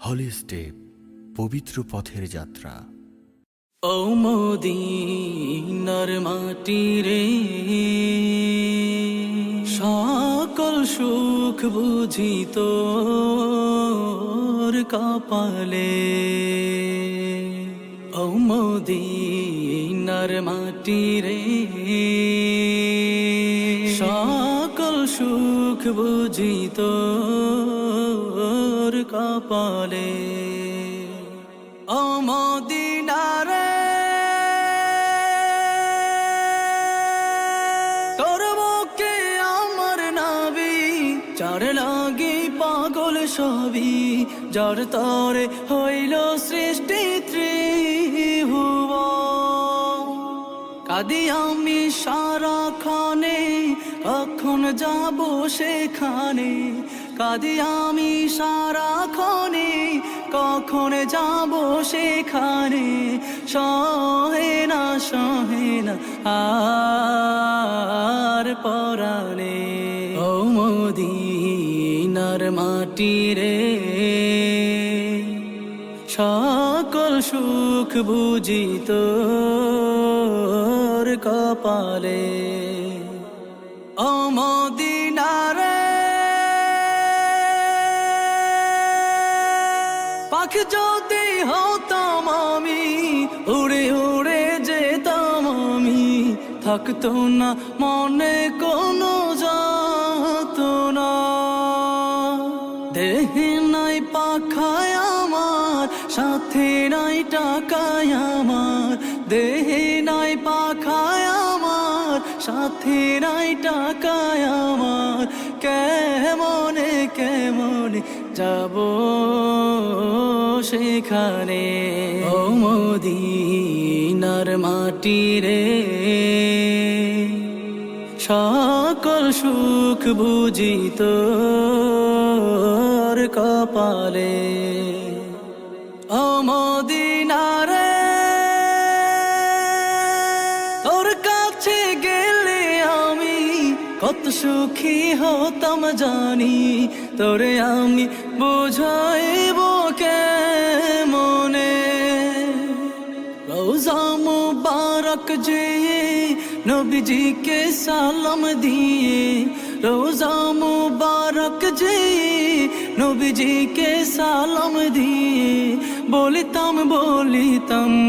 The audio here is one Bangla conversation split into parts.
হলি স্টেপ, পবিত্র পথের যাত্রা। ও মদিনার মাটি রে, সকল সুখ বুঝি তোর কপালে। ও মদিনার মাটি রে, সকল সুখ বুঝি তোর কপালে। ও মদিনা রে, তোর বুকে আমার নাবি, যার লাগি পাগল সবই, যার তরে হইল সৃষ্টি ত্রিভুবন। কাঁদি আমি সারাক্ষণে, কখন যাব সেখানে। কাঁদি আমি সারাক্ষণে, কখন যাব সেখানে। সহে না আর পরাণে। ও মদিনার মাটি রে, সকল সুখ বুঝি তোর কপালে। ও মদিনা রে, পাখি যদি হতাম আমি, উড়ে উড়ে যেতাম আমি। থাকতো না মনে কোনো যাতনা, দেহে নাই পাখায় আমার, সাথে নাই টাকায় আমার। দেহে নাই পাখায় আমার, সাথে নাই টাকায় আমার। কেমনে কেমনে যাব সেখানে। ও মদিনার মাটি রে, সকল সুখ বুঝি তোর কপালে। ও মদিনা রে, তোর কাছে গেলে আমি কত সুখী হতাম জানি। তোরে আমি বুঝাইব কেমনে। রোজা মুবারক যে নবীজিকে সালাম দিয়ে, রোজা মুবারক যে নবীজিকে সালাম দিয়ে, বলিতাম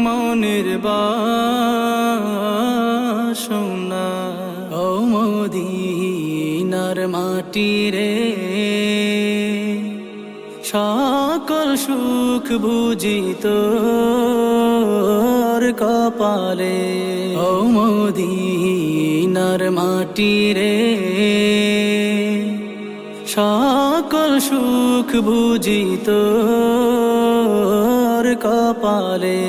মনের বাসনা। ও মদিনার মাটি রে, সকল সুখ বুঝি তোর কপালে। ও মদিনার মাটি রে, সকল সুখ বুঝি তোর কপালে।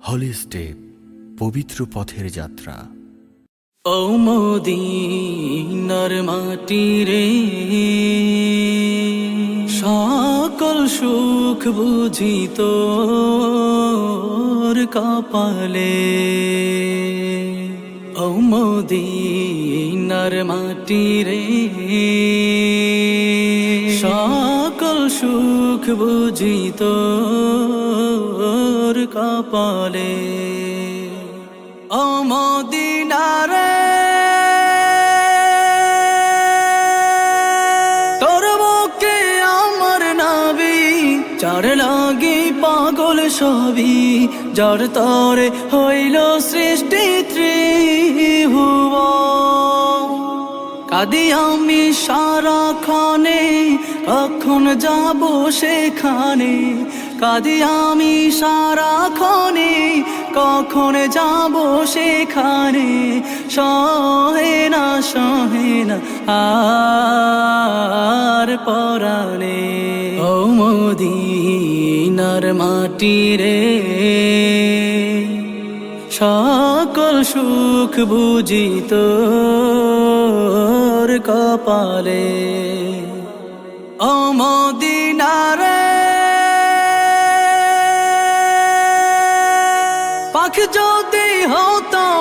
হলি স্টেপ, পবিত্র পথের যাত্রা। ও মদিনার মাটি রে, সকল সুখ বুঝি তোর কপালে। ও মদিনার মাটি রে, সকল সুখ বুঝি তোর কপালে। ও মদিনা রে, তোর বুকে আমার নাবি, যার লাগি পাগল সবই, যার তরে হইল সৃষ্টি ত্রিভুবন। কাঁদি আমি সারাক্ষণে, কখন যাব সেখানে। কাঁদি আমি সারাক্ষণে, কখন যাব সেখানে। সহে না আর পরাণে। ও মদিনার মাটি রে, সকল সুখ বুঝি তোর কপালে। ও মদিনা রে, পাখ যদি হতাম